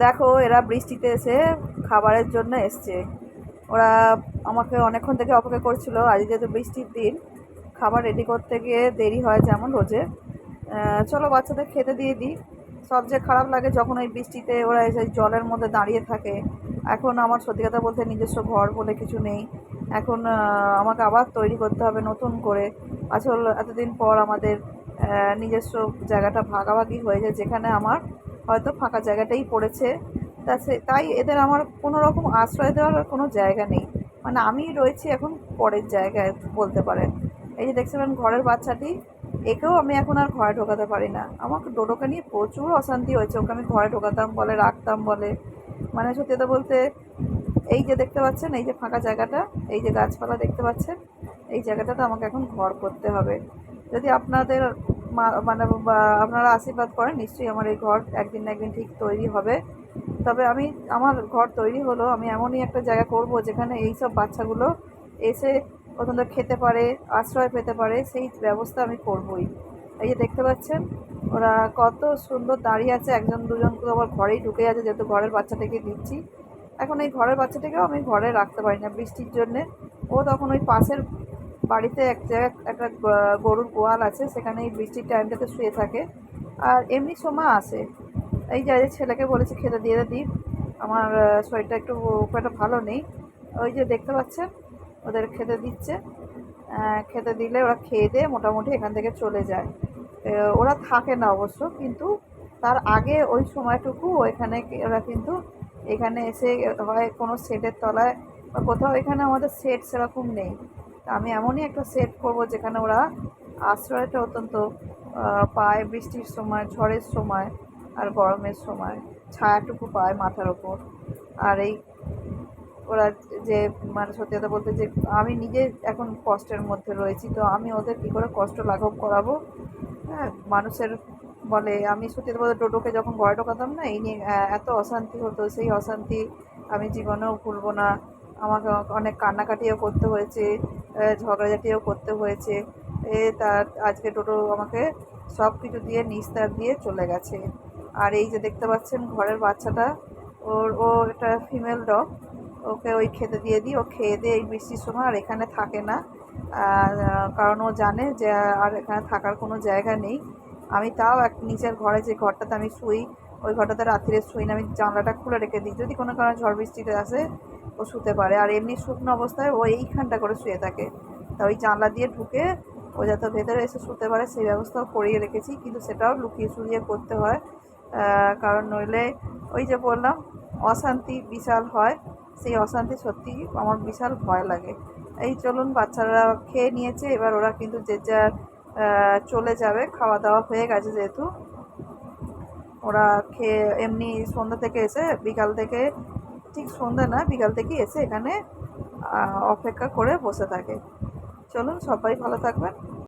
দেখো এরা বৃষ্টিতে এসে খাবারের জন্য এসছে। ওরা আমাকে অনেকক্ষণ থেকে অপেক্ষা করছিল। আজ যেহেতু বৃষ্টির দিন, খাবার রেডি করতে গিয়ে দেরি হয় যেমন রোজে। চলো বাচ্চাদের খেতে দিয়ে দিই। সবচেয়ে খারাপ লাগে যখন ওই বৃষ্টিতে ওরা এসে জলের মধ্যে দাঁড়িয়ে থাকে। এখন আমার সত্যি কথা বলতে নিজস্ব ঘর বলে কিছু নেই। এখন আমাকে আবার তৈরি করতে হবে নতুন করে। আসল এতদিন পর আমাদের নিজস্ব জায়গাটা ভাগাভাগি হয়ে যায়, যেখানে আমার হয়তো ফাঁকা জায়গাটাই পড়েছে। তাই এদের আমার কোনো রকম আশ্রয় দেওয়ার কোনো জায়গা নেই। মানে আমি রয়েছি এখন পরের জায়গায় বলতে পারেন। এই যে দেখছিলেন ঘরের বাচ্চাটি, একেও আমি এখন আর ঘরে ঢোকাতে পারি না। আমাকে ডোডোকে নিয়ে প্রচুর অশান্তি হয়েছে। ওকে আমি ঘরে ঢোকাতাম বলে, রাখতাম বলে। মানে সত্যি কথা বলতে, এই যে দেখতে পাচ্ছেন, এই যে ফাঁকা জায়গাটা, এই যে গাছপালা দেখতে পাচ্ছেন, এই জায়গাটাতে আমাকে এখন ঘর করতে হবে। যদি আপনাদের মানে আপনারা আশীর্বাদ করেন, নিশ্চয়ই আমার এই ঘর একদিন না একদিন ঠিক তৈরি হবে। তবে আমার ঘর তৈরি হলো, আমি এমনই একটা জায়গা করব যেখানে এই সব বাচ্চাগুলো এসে অত্যন্ত খেতে পারে, আশ্রয় পেতে পারে, সেই ব্যবস্থা আমি করবই। এই যে দেখতে পাচ্ছেন, ওরা কত সুন্দর দাঁড়িয়ে আছে। একজন দুজন তো আবার ঘরেই ঢুকে আছে, যেহেতু ঘরের বাচ্চাটাকে দিচ্ছি। এখন এই ঘরের বাচ্চাটাকেও আমি ঘরে রাখতে পারি না বৃষ্টির জন্যে। ও তখন ওই পাশের বাড়িতে এক জায়গায় একটা গরুর গোয়াল আছে, সেখানে এই বৃষ্টির টাইমটাতে শুয়ে থাকে। আর এমনি সময় আসে। এই যে ছেলেকে বলেছি খেতে দিয়ে দিই, আমার শরীরটা একটু খুব একটা ভালো নেই। ওই যে দেখতে পাচ্ছেন, ওদের খেতে দিচ্ছে। খেতে দিলে ওরা খেয়ে দিয়ে মোটামুটি এখান থেকে চলে যায়। ওরা থাকে না অবশ্য, কিন্তু তার আগে ওই সময়টুকু এখানে ওরা কিন্তু এখানে এসে হয় কোনো শেডের তলায় বা কোথাও। এখানে আমাদের শেড সেরকম নেই। তা আমি এমনই একটা শেড করবো যেখানে ওরা আশ্রয়টা অত্যন্ত পায় বৃষ্টির সময়, ঝড়ের সময় আর গরমের সময়। ছায়াটুকু পায় মাথার ওপর। আর এই ওরা যে, মানে সত্যি কথা বলতে, যে আমি নিজে এখন কষ্টের মধ্যে রয়েছি, তো আমি ওদের কী করে কষ্ট লাঘব করাবো? হ্যাঁ, মানুষের বলে, আমি সত্যি কথা বলতে টোটোকে যখন ঘরে ঢোকাতাম না, এই নিয়ে এত অশান্তি হতো। সেই অশান্তি আমি জীবনেও ভুলবো না। আমাকে অনেক কান্নাকাটিও করতে হয়েছে, ঝগড়াঝাটিও করতে হয়েছে। তার আজকে টোটো আমাকে সব কিছু দিয়ে নিস্তার দিয়ে চলে গেছে। আর এই যে দেখতে পাচ্ছেন ঘরের বাচ্চাটা, ও একটা ফিমেল ডগ। ওকে ওই খেতে দিয়ে দিই, ও খেয়ে দিয়ে এই বৃষ্টির সময় আর এখানে থাকে না। কারণ ও জানে যে আর এখানে থাকার কোনো জায়গা নেই। আমি তাও এক নিচের ঘরে, যে ঘরটাতে আমি শুই, ওই ঘরটাতে রাত্রে শুই না, আমি জানলাটা খুলে রেখে দিই, যদি কোনো কারণে ঝড় বৃষ্টিতে আসে ও শুতে পারে। আর এমনি শুকনো অবস্থায় ও এইখানটা করে শুয়ে থাকে। তা ওই জানলা দিয়ে ঢুকে ও যাতে ভেতরে এসে শুতে পারে সেই ব্যবস্থাও করিয়ে রেখেছি, কিন্তু সেটাও লুকিয়ে চুরিয়ে করতে হয়। কারণ নইলে ওই যে বললাম, অশান্তি বিশাল হয়। সেই অশান্তি সত্যিই আমার বিশাল ভয় লাগে। এই চলুন, বাচ্চারা খেয়ে নিয়েছে, এবার ওরা কিন্তু যে যার চলে যাবে। খাওয়া দাওয়া হয়ে গেছে যেহেতু, ওরা খেয়ে এমনি সন্ধ্যা থেকে এসে, বিকাল থেকে, ঠিক সন্ধ্যা না, বিকাল থেকে এসে এখানে অপেক্ষা করে বসে থাকে। চলুন, সবাই ভালো থাকবেন।